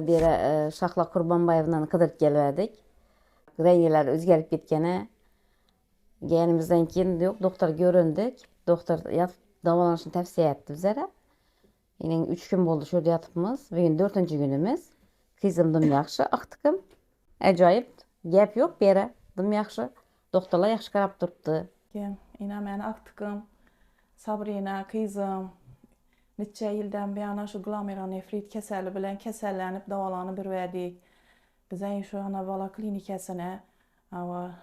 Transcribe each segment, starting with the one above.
günler beri Şahla Kurbanbayev'dan kıdırıp gelmedik. Rengiler özgerip ketkene. Gelimizden keyin yok doktor göründük. Doktor yatıp davalanışını tavsiye etti bizlere. Yine 3 gün oldu şurada yatıpmız. Bugün 4. günümüz. Kızım dım yaxşı, aktıkım. Acayip gap yok beri. Dım yaxşı. Doktorlar yaxşı qarab turuptu. Ina meni aktıkım, Sabrina, kızım. Neçə ildən bəyan şu glomerulonefrit kəsəli bilan kəsəllənib davalanıb verdik. Bizə şu ana bala klinikasına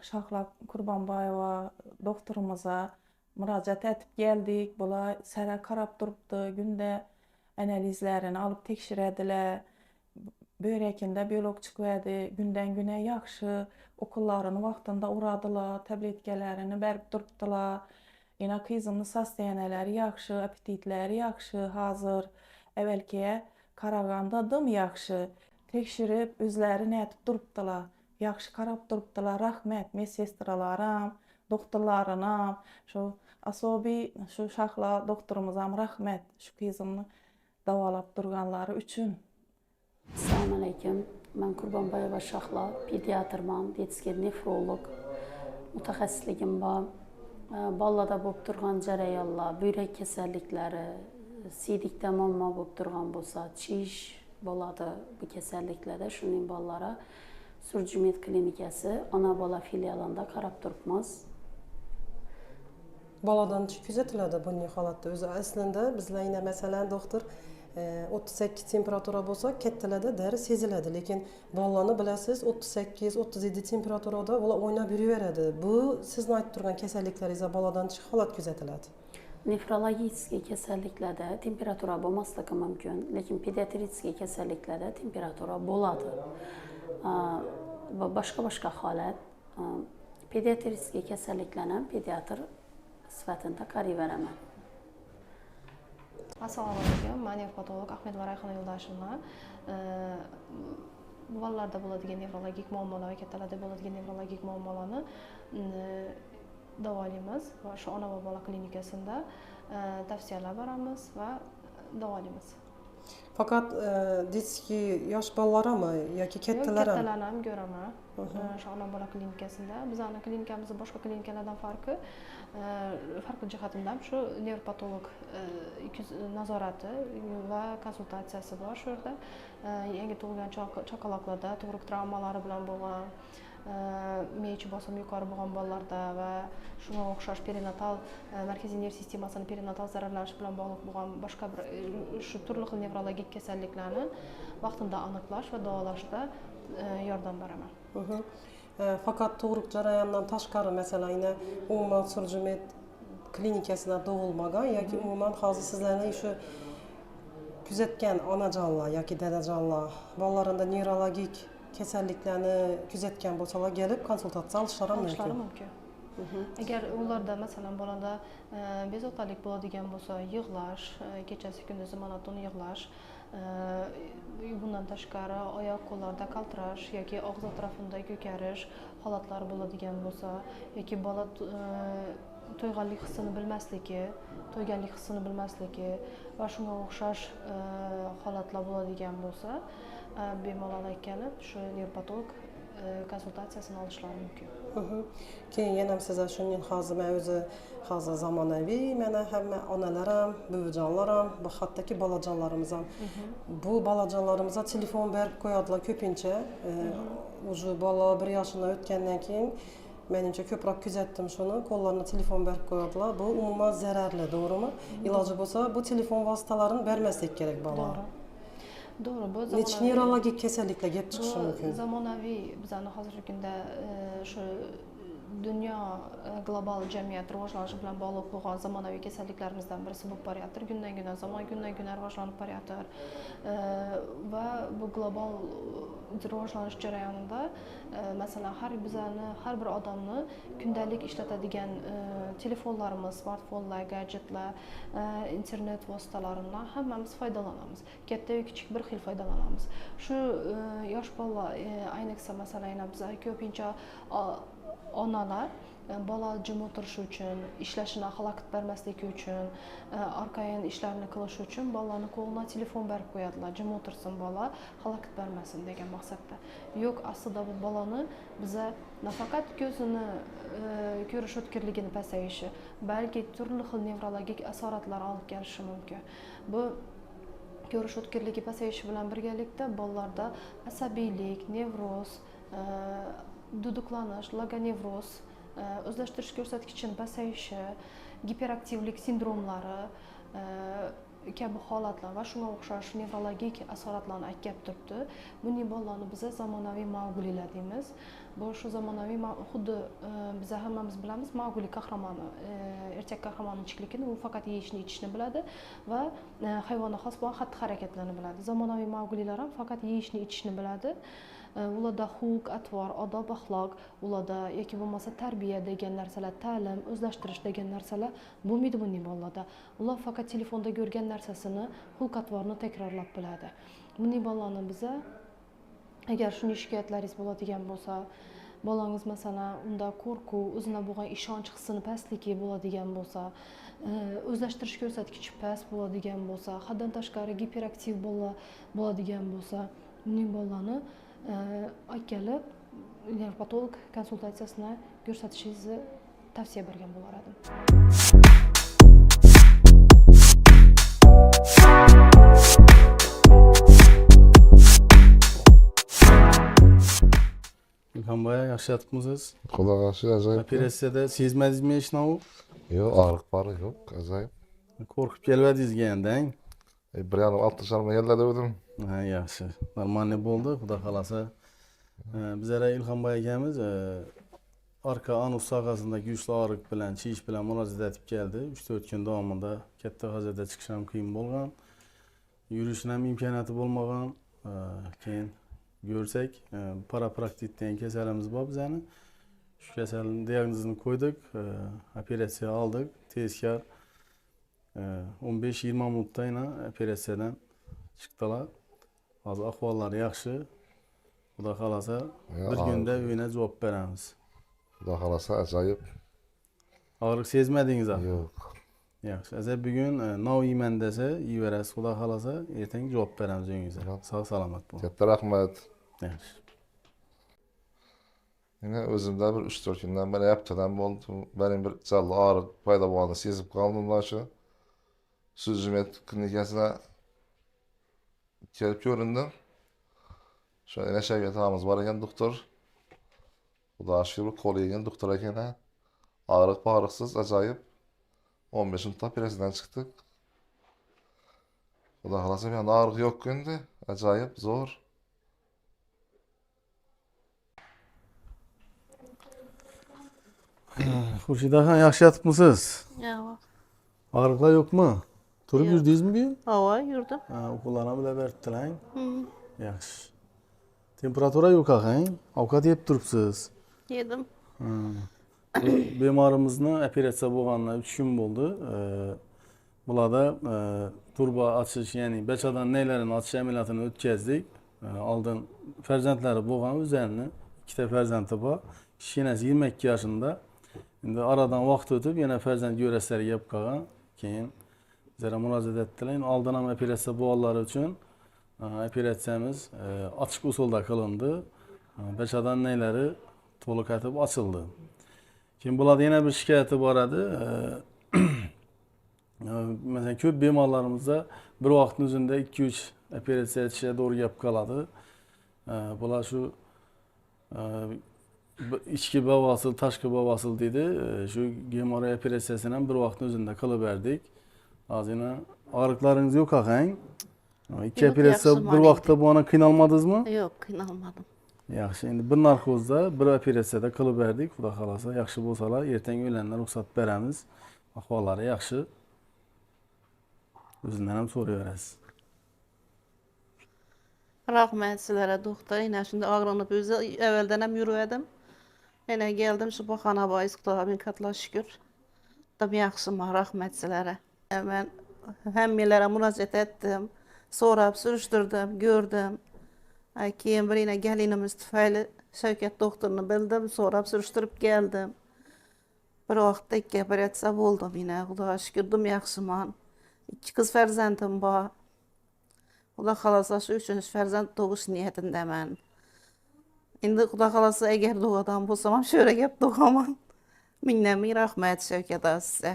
Şahla Kurbanbayeva doktorumuza müracaat etib geldik. Bula sərə qarab durubdu. Gündə analizlərini alıb tekşirədilər. Börekində biolog çıxıverdi. Gündən günə yaxşı. Okullarını vaxtında uradılar. Tabletkələrini bərib durubdular. Yine kızımın sastayanələri yaxşı, apetitləri yaxşı, hazır. Əvvəlkiyə qarağandadım yaxşı. Tekşirib özləri nətib durubdular. Yaxşı qarab durubdular. Rəhmət medsestralarım, doktorlarına, şu asobi şu Şahla doktorumuzam rəhmət şu kızımı davalab durğanları üçün. Assalamu alaykum. Ben Kurbanbayeva Şahla, pediatrman, detski nefrolog. Mütəxəssisligim var. Ballada bo'lib turgan jarayonlar, buyrak kasalliklari, siydikda muammo bo'lib turgan bo'lsa, chish bo'ladi bu kasalliklarda. Shuning bolalara Surjumet klinikasi ona bola filialida qarab turibmiz. Baladan kuzatiladi bunday holatda. O'zi aslında bizlar yine masalan doktor 38 temperatura bo'lsa, kattalarda deri seziladi, lekin bolalarni bilasiz 38-37 temperaturada ular o'ynab yuraveradi. Bu sizni aytib turgan kasalliklaringizda boladan holat kuzatiladi. Nefrologik kasalliklarda temperatura bo'lmasligi mumkin, lekin pediatrik kasalliklarda temperatura bo'ladi. Va boshqa holat pediatrik kasalliklarni pediatr sifatida qarayveraman. Assalomu alaykum. Men nefrolog Ahmedova Rayhona Yo'ldashevna. Bolalarda bo'ladigan nefrologik muammolar va kattalarda bo'ladigan nefrologik muammolarni davolaymiz va shu ona va bola klinikasida tavsiyalar beramiz va davolaymiz. Fakat detski yosh bolalarmi yoki kattalar ham? Kattalarni ham ko'raman. Shu ona bola klinikasida. Bizning klinikamiz boshqa klinikalardan farqli jihatimdan shu nevropatolog nazorati va konsultatsiyasi bor. Shu yerda yangi tug'ilgan chaqaloqlarda tug'ruq travmalari bilan bo'lgan, miya bosimi yuqori bo'lgan bolalarda va shunga o'xshash perinatal markaziy nerv sistemasini perinatal zararlanishi bilan bog'liq bo'lgan boshqa bir shu turli xil nevrologik kasalliklarni vaqtida aniqlash va davolashda yordam beraman. Fakat tug'ruq jarayonidan tashqari masalan yine umuman Surjumet klinikasida tug'ilmagan yoki umuman hozir sizlarning shu kuzatgan onajonlar yoki dadajonlar bolalarida nevrologik kasalliklarni kuzatgan bo'lsalar kelib konsultatsiya olishlari mumkin. Agar ularda masalan bolada bezovtalik bo'ladigan bo'lsa, yig'lash, kechasi kunduzi monoton yig'lash, bundan tashqari oyoq qo'llarda qaltirash yoki og'iz atrofida ko'karish holatlari bo'ladigan bo'lsa, yoki bola to'yganlik hissini bilmasligi va shunga o'xshash holatlar bo'ladigan bo'lsa, bemalol kelib shu nevropatolog konsultatsiyasini olishlari mumkin. Keyin yana sizlar shundan hozir men o'zi hozir zamonaviy mana hamma onalar ham, buvijonlar ham, bu hattoki bolajonlarimiz ham bu bolajonlarimizga telefon berib qo'yadilar ko'pincha. O'zi bola 1 yoshdan o'tgandan keyin menimcha ko'proq kuzatdim shuni, qo'llarına telefon berib qo'yadilar. Bu umuman zararli, to'g'rimi? Iloji bo'lsa bu telefon vositalarini bermaslik kerak bolalar. Doğru, bu zamonaviy nevrologik kasalliklar kelib chiqishi mumkin. Zamonaviy bizning hozirgi kunda shu dunyo global jamiyat rivojlanishi bilan bog'liq bo'lgan zamonaviy kasalliklarimizdan birisi bo'lib boryapti. Kundan kun rivojlanib boryapti. Va bu global rivojlanish jarayonida masalan har bir odamni kundalik ishlatadigan telefonlarimiz, smartfonlar, gadjetlar, internet vositalaridan hammamiz foydalanamiz. Katta va kichik bir xil foydalanamiz. Shu yosh bolalar ayniqsa masalan biz ko'pincha onalar bola jim o'tirishi uchun, ishlashini xalaqit bermasligi uchun, orqayin ishlarini qilishi uchun bolaning qo'lina telefon berib qo'yadilar. Jim o'tirsin bola, xalaqit bermasin degan maqsadda. Yo'q, aslida bu bolani biza nafaqat ko'zini ko'rish o'tkirligini pasayishi, balki turli xil nevrologik asoratlar olib kelishi mumkin. Bu ko'rish o'tkirligi pasayishi bilan birgalikda bolalarda asabiylik, nevroz, duduqlanish, logonevroz, o'zlashtirish ko'rsatkichini pasayishi, giperaktivlik sindromlari kabi holatlar va shunga o'xshash nevrologik asoratlarni aytib turibdi. Bunday bolalarni biz zamonaviy Mauglilar deymiz. Bu shu zamonaviy xuddi biz hammamiz bilamiz, Maugli qahramoni, ertak qahramonning chiqligini, u faqat yeyishni, ichishni biladi va hayvonga xos bo'lgan xatti-harakatlarni biladi. Zamonaviy Mauglilar ham faqat yeyishni, ichishni biladi. Ularda xulq, atvor, odob, axloq, ularda yoki bo'lmasa tarbiya degan narsalar, ta'lim, o'zlashtirish degan narsalar bo'lmaydi bunday bolalarda. Ular faqat telefonda ko'rgan narsasini, xulq, atvorni takrorlab biladi. Bunday bolalarni biza agar shunday shikoyatlaringiz bo'ladigan bo'lsa, bolangiz masalan unda qo'rquv, o'zina bo'lgan ishonch hissini pastligi bo'ladigan bo'lsa, o'zlashtirish ko'rsatkichi past bo'ladigan bo'lsa, haddan tashqari giperaktiv bo'ladigan bo'lsa, bunday bolalarni kelib nevropatolog konsultatsiyasini ko'rsatishingizni tavsiya bergan bo'lar edim. İlham Bey, yaxshi yotibmisiz? Xudo yaxshi, ajoyib. Operatsiyada sezmadingizmi hech narsa? Yo'q, og'riq bor, yo'q, ajoyib. Qo'rqib kelmadingizga endi. 1,5 sharma yerlarda o'dim. Ha, yaxshi. Normalniy bo'ldi, xudo xolasa. Bizlar Ilhom Bey akamiz orqa anus sohasida kuchli og'riq bilan, chiyish bilan murojaat etib keldi. 3-4 kun davomida katta hozirda chiqish ham qiyin bo'lgan. Yurishning ham imkoniyati bo'lmagan. Keyin görsak, parapraktit degan kasalimiz bor bizani. Shu kasalning diagnozini qo'ydik, operatsiya oldik, tezkor 15-20 minutda yana operatsiyadan chiqdilar. Hozir ahvollari yaxshi. Xudo xolasa bir kunda uyina javob beramiz. Xudo xolasa ajoyib. Og'riq sezmadingiz axir? Yo'q. Yaxshi. Agar bugun nov yeyman desa, yeyverasiz. Xudo xolasa ertaga javob beramiz uyingizga. Sog' salomat bo'ling. Katta rahmat. Yaxshi. Yine o'zimda bir 3-4 kundan beri haftadan bo'ldi. Benim bir jallı ağrı payda bo'lganini sezib qoldim shu. Suzmet klinikasına kelib ko'rindim. Şöyle Şevket ağamız var ekan doktor. Xudo shukr qo'l yegan doktor ekan. Ağrık bağrıksız acayip. 15 minutda operatsiyadan chiqdik. Xudo xolasa bir anda ağrık yok endi. Acayip zor. Xurshid aka, yaxshi yotibmisiz? Yo'q. Og'riqlar yo'qmi? Turib Yo'q. yurdingizmi bu? Hava yurdim. O'quvlarni bilan beribdilar. Yaxshi. Temperatura yo'q aqang. Ovqat yeb turibsiz. Yedim. Bemorimizni operatsiya bo'lganidan 3 kun bo'ldi. Bularda turba ochish, ya'ni bachadan neylarini ochish amaliyotini o'tkazdik. Oldin farzandlari bo'lgan o'zlarini, ikkita farzandi bor. Kichkinasi 22 yoshida. Endi aradan vaqt o'tib, yana farzand yo'raslariga kelib qolgan. Keyin bizlarga murojaat etdilar. Oldin ham operatsiya bo'lganlari uchun operatsiyamiz ochiq usulda qilindi. Bachadan neylari to'liq etib ochildi. Keyin bularda yana bir shikoyati bor edi. Mesela ko'p bemorlarimizda bir vaqtning o'zida 2-3 operatsiya etishga to'g'ri kelib qoladi. Bular shu ichki bavasil, tashqi bavasil deydi. Shu gemoroy operatsiyasini ham bir vaqtning o'zida qilib berdik. Hozirna og'riqlaringiz yo'q aqang. Ikki operatsiya bir vaqtda bu ana qiynalmadingizmi? Yo'q, qiynalmadim. Yaxshi. Endi bir narkozda bir operatsiyada qilib berdik. Xudo xolasa yaxshi bo'lsalar, ertangi o'ylandan ruxsat beramiz. Ahvollari yaxshi. O'zindan ham so'rayverasiz. Rahmat sizlarga doktor. Yine şimdi ağrınıp özü evvelden hem yürüyedim. Yine geldim şu bakana bayız Xudoga bin katla şükür. Tabi yaxşıma rahmet sizlarga. Ben hemmilere müracaat ettim. Sorab, sürüştürdüm, gördüm. Keyin bir yine gelinimiz tüfeyle Şevket doktorunu bildim. Sorab, sürüştürüp geldim. Bir vaqtda 2 operatsiya boldum yine. Xudoga şükürdüm yaxşıman. 2 kız fərzəndim var. Xuda xalasa şu 3-cü fərzənd doğuş niyyətindəmən. İndi Xuda xalasa əgər doğadan bolsam, şöyle gəp doğamam. Minləmin rəhmət Şövkət ağa sizə.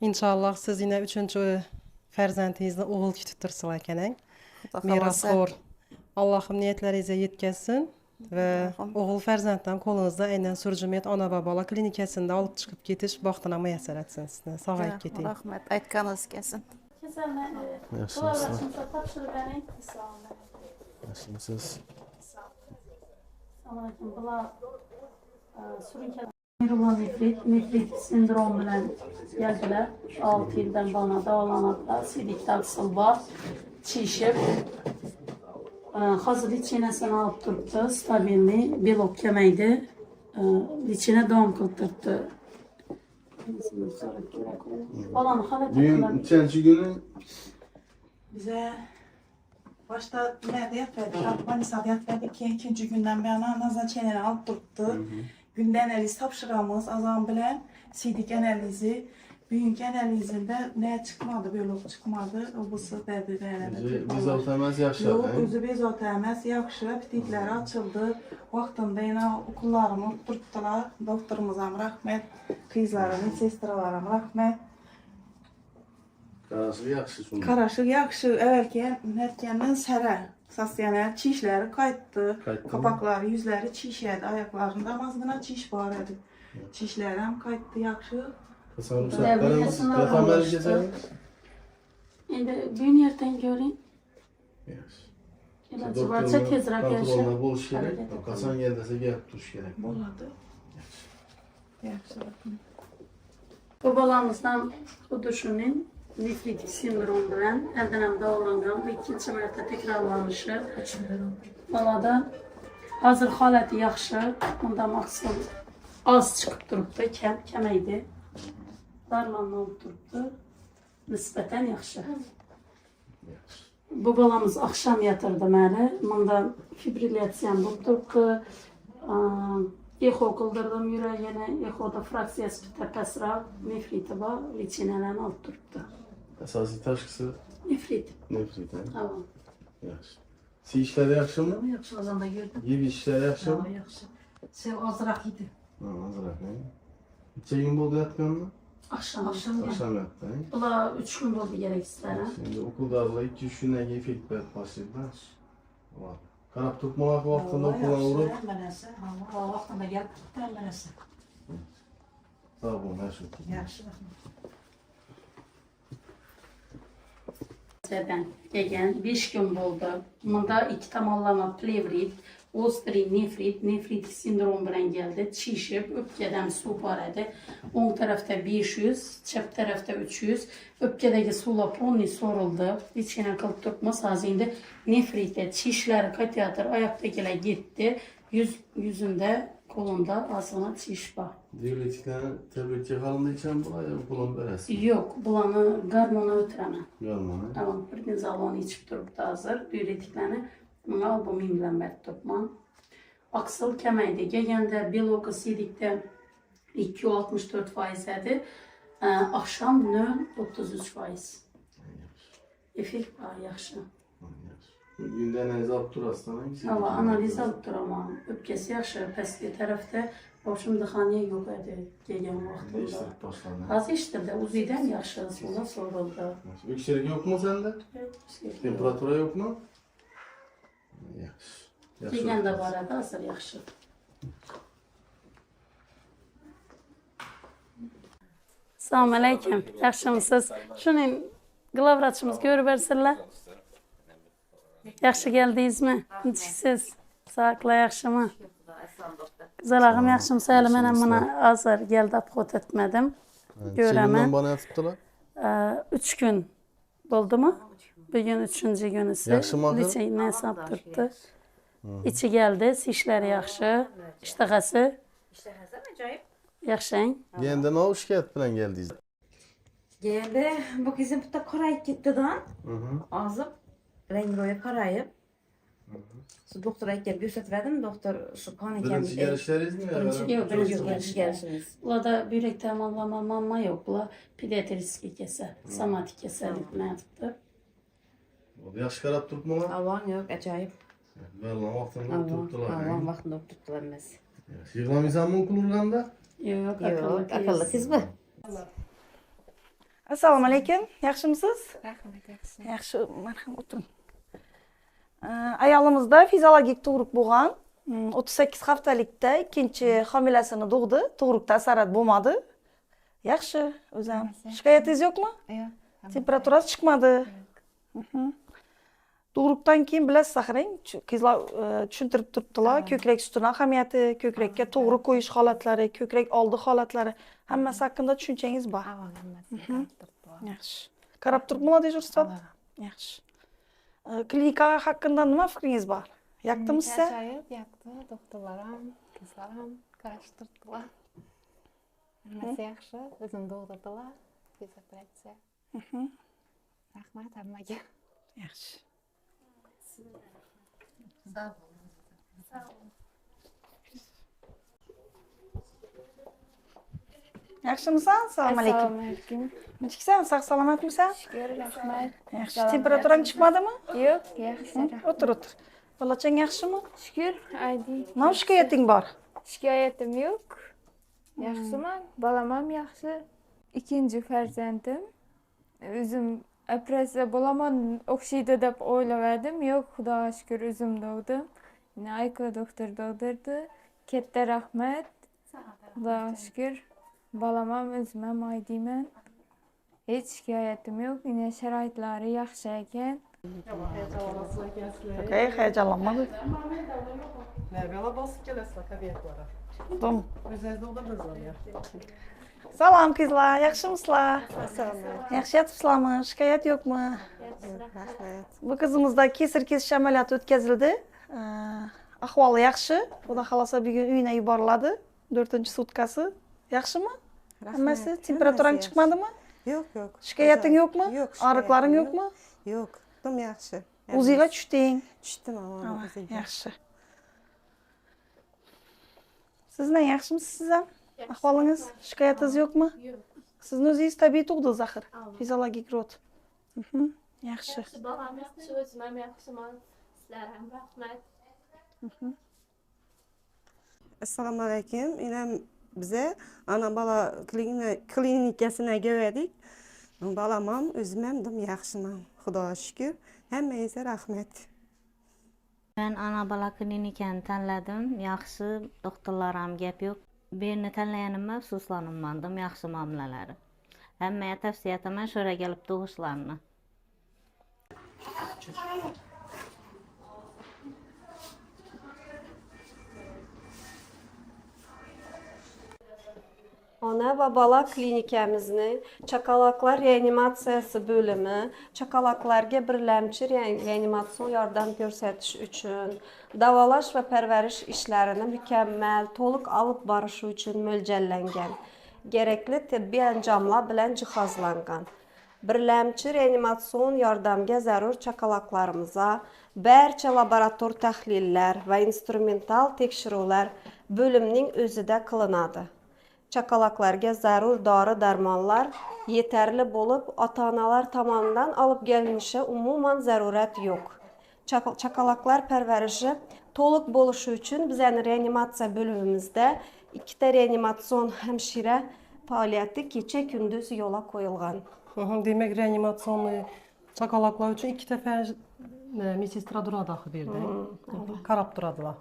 İnşallah siz yine 3-cü fərzəndinizdə oğul kütütürsülər kənən. Xuda xalasa. Mirasxor. Allah'ım niyetlerinize yetkəsin ve oğul fərzənddən kolunuzda eynən Sürcümiyet Ana Babala klinikasında alıp çıkıp getiş vaxtına müyəssər etsin sizə. Sağayıb getin. Rəhmət, aytqanınız kəsin. Yaxşımısınız? Yaxşımısınız? Nefrolan nefrit sindrom bilen geldiler. 6 yıldan bana dağlanadılar. Sidik taksıl var. Çişip. Hazır içinesini alıp tuttu. Stabilni. Bilok kemeydi. İçine doğum kıltırdı. Balanı halet Düğün ettiler. üçüncü günü Bize başta ameliyat verdik, Afganistan ameliyat verdik ki ikinci günden bir yana nazar çeneni alıp durdu. Günde analiz tapşıramız azam bilen sidik analizi. Büyük analizinde ne çıkmadı, biyolog çıkmadı. O bu sefer de biz otamaz yaşadı. Yok, özü bez otamaz, yaxşı, apetitleri açıldı. Vaxtında yine okullarımı tuttular. Doktorumuzam rahmet, kızlarım, sestralarım rahmet. Qarası yaxşı sundu. Qaraşıq yaxşı, əvvəlki nətkəndən sərə, saslayanlar, çişləri qayıtdı, Qayıtdı. qapaqları, yüzləri çişədi, ayaqlarında mazğına çiş var idi. Çişlərəm qayıtdı yaxşı. Sarımsaklarımız yatamaz gecəniz. Şimdi gün yerden görün. Yaxşı. İlacı varsa tezrak yaşa. Kontroluna buluş gerek. Qasan gəldəsə gəlib duş gerek. Boladı. Yaxşı. Bu balamızdan bu düşünün. Nefritik sindrom bilen elden hem davrangan ve ikinci mərtə tekrarlanışı. Balada hazır haləti yaxşı, bunda maksat az çıkıp durubdu, kəməydi. Darmanla olub durubdu, nisbətən yaxşı. Bu balamız axşam yatırdı məni, bunda fibrilyasiyan olub durubdu. Eho qıldırdım yüreğine, ehoda fraksiyası bir təpəsira, nefriti var, liçinələrini alıb durubdu. Əsası təşxisi Nefrit. nefrit. Tamam. Yaxşı. Si işləri yaxşı mı? Yaxşı azanda gördüm. Yev işləri yaxşı mı? Yaxşı. Sen azraq idi. Azraq, ne? Neçə gün oldu yatqanına? Axşam. Axşam yatdı. Bula 3 gün oldu gerek istərəm. Şimdi okulda 2-3 gündən efekt başlaydı. Var. Qarab tutmaq vaxtında okula uğrub. Mənəsə, ha, vaxtında gəlib tutdu mənəsə. Sağ olun, hər şey. Yaxşı. Ben gegen 5 gün oldu. Bunda 2 tamamlama plevrit, ostri nefrit, nefritik sindrom bilen geldi. Çişip, öpkeden su paradı. 10 tarafta 500, çep tarafta 300. Öpkedeki sula ponni soruldu. İçine kılıp tutmaz hazinde nefrite, çişleri katiyatır, ayaktakiler gitti. Yüzünde, kolunda aslında çiş var. Devletliklərin təbrik halında içən bu ay okulun bərəsi. Yok, bulanı garmona ötüremem. Görməni. Tamam, bir gün zalonu içip durup da hazır. Düğretiklerini al bu minglembet tutman. Aksıl kemeydi. Gegende biloku sidikte 2,64% idi. Akşam nön 33%. Efekt var yaxşı. Gündə nəniz alıb durasdan. Ama analiz alıp duramam. Öpkesi yaxşı. Pəsli tarafta başım dıxaniye yok idi. Gegen vaxtında. İşte başlandı. Az işte de uziden yaxşı. Sonra soruldu. Öksürük yok mu sende? Temperatura yok mu? Yaxşı. Gegen de var adı hazır yaxşı. Salam aleyküm. Yaxşımısınız? Şunun qlavraçımız görübərsizlər. Yaxşı gəldiniz mi? Siz sağlıqla yaxşı mı? Güzel ağam yaxşımı sayılı. Mənəm buna hazır gəldi apxot etmədim. Görəmə. Çeyindən bana yaptılar. 3 gün oldu mu? Bugün 3-cü günüsü. Yaxşı mı axı? Liçeyindən hesab tutdu. İçi gəldi, işləri yaxşı. İştahası. Yaxşı. Yəndə nə şikayət bilən gəldiniz? Geldi bu kızım da karayıp gitti dan. Ağzım rengi karayıp. Şu doktora gelip gösterdim. Doktor şu kan Birinci gelişleriz mi? birinci gelişimiz. Bulada börek tamamlama yok. Bula pediatrik keser, somatik keserlik yaptı. Yaş qarab turibmi lan? Avan yok, acayip. Vallahi vaqtında Avan, turibdilar. avan vaxtında tuttular biz. Yig'lamaysanmi qilurganda? Yok, Akıllı kız mı? Assalomu alaykum. Yaxshimisiz? Rahmat, yaxshi. Yaxshi, marhamat o'tiring. Ayolimizda fiziologik tug'ruq bo'lgan. 38 haftalikda ikkinchi homilasini tug'di. Tug'ruqda asarat bo'lmadi. Yaxshi, o'zim. Shikoyatingiz yo'qmi? Yo'q. Temperaturasi chiqmadi. Tug'ruqdan keyin bilasiz axirang, qizlar tushuntirib turibdilar, ko'krak sutini ahamiyati, ko'krakka to'g'ri qo'yish holatlari, ko'krak oldi holatlari, hammasi haqida tushunchangiz bor. Yaxshi. Qarab turibmilar dejurstvat? Yaxshi. Klinika haqida nima fikringiz bor? Yoqdimi sizga? Ajoyib yoqdi. Doktorlar ham, qizlar ham qarashtirdilar. Hammasi yaxshi. O'zini to'g'dirdilar. Tez operatsiya. Rahmat hammaga. Yaxshi. Yaxshimisan? Assalomu alaykum. alaykum. Nechiksan? Sog' salomatmisan? Shukr, rahmat. Yaxshi. Temperaturang chiqmadimi? Yo'q, yaxshi. O'tir, o'tir. Bolachang yaxshimi? Shukr, Aydi. Nima shikoyating bor? Shikoyatim yo'q. Yaxshiman, balam ham yaxshi. Ikkinchi farzandim. O'zim operatsiya bo'laman o'xshaydi deb o'ylagandim. Yo'q, xudoga shukr o'zim tug'dim. Ayko doktor tug'dirdi. Katta rahmat. Xudoga shukr. Balam ham o'zim ham Aydiman. Hech shikoyatim yo'q. Yine sharoitlari yaxshi ekan. Okay, hayajonlanmadi. Nergala basıp gelesler kabiyetlara. Tamam. Özünüzde o da bezler ya. Salom qizlar, yaxshimisizlar? Yaxshi yotibsizlarmi? Shikoyat yo'qmi? Bu qizimizda kesir kesish amaliyoti o'tkazildi. Ahvoli yaxshi. Xudo xolasa bugun uyina yuboriladi. 4-sutkasi. Yaxshimi? Hammasi temperaturang chiqmadimi? Yo'q, yo'q. Shikoyating yo'qmi? Yo'q. Og'riqlaring yo'qmi? Yo'q. Dim yaxshi. O'zingga tushding. Tushdim ama o'zimga. Yaxshi. Sizdan yaxshimisiz siz ham? Ahvolingiz, shikoyatingiz yo'qmi? Yo'q. Sizni o'zingiz tabiiy tug'dingiz axir. Fiziologik rod. Yaxshi. Balam yaxshi, o'zim ham yaxshiman. Sizlar ham rahmat. Assalomu alaykum. Ina bize ana bala klinikasına geldik. Balam ham o'zim ham dim yaxshiman. Xudoga shukr. Hammangizga rahmat. Ben ana bala klinikani tanladim. Yaxshi, doktorlar ham gap yo'q. Bu yerni tanlaganimga afsuslanmadim, yaxshi muomalalari. Hammaga tavsiya etaman sho'ra kelib tug'ishlarini. Ana ve bala klinikamızın çakalaklar reanimasiyası bölümü çakalaklarga birləmçi reanimasyon yardım göstəriş üçün davalaş və pərvəriş işlərini mükəmməl, toluq alıb barışı üçün mölcəllənən, gerekli tibbi əncamlar bilən cihazlanğan. Birləmçi reanimasyon yardımga zərur çakalaklarımıza bərçə laborator təhlillər və instrumental tekşiruvlər bölümünün özü də qılınadı. Çakalaklarga zarur dori-darmonlar yeterli bo'lib, ota-onalar tomonidan olib kelinishga umuman zarurat yo'q. Çakalaklar pərvərişi to'liq bo'lishi uchun bizning reanimatsiya bo'limimizda 2 ta reanimatsion hemşire faoliyati kecha kunduz yo'lga qo'yilgan. Demek reanimasyonu çakalaklar için 2 defa medistra durada bir de. Karab duradılar.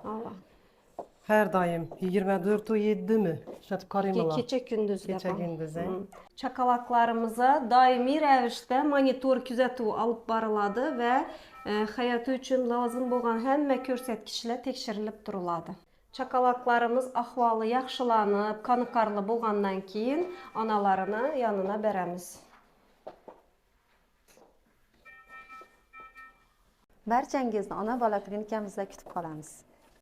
Her daim 24-7 mi? İşletip karaymalar. Kecha gündüz. Kecha gündüz. Çakalaklarımıza daimi rəvişdə monitor küzətuvi alıb barıladı və həyatı üçün lazım olan həmmə göstəricilər təkshirilib duruladı. Çakalaklarımız ahvalı yaxşılanıb, qanıqarlı bolğandan keyin analarını yanına bərəmiz. Barchangizni ona bola klinikamizda kutib qolamiz.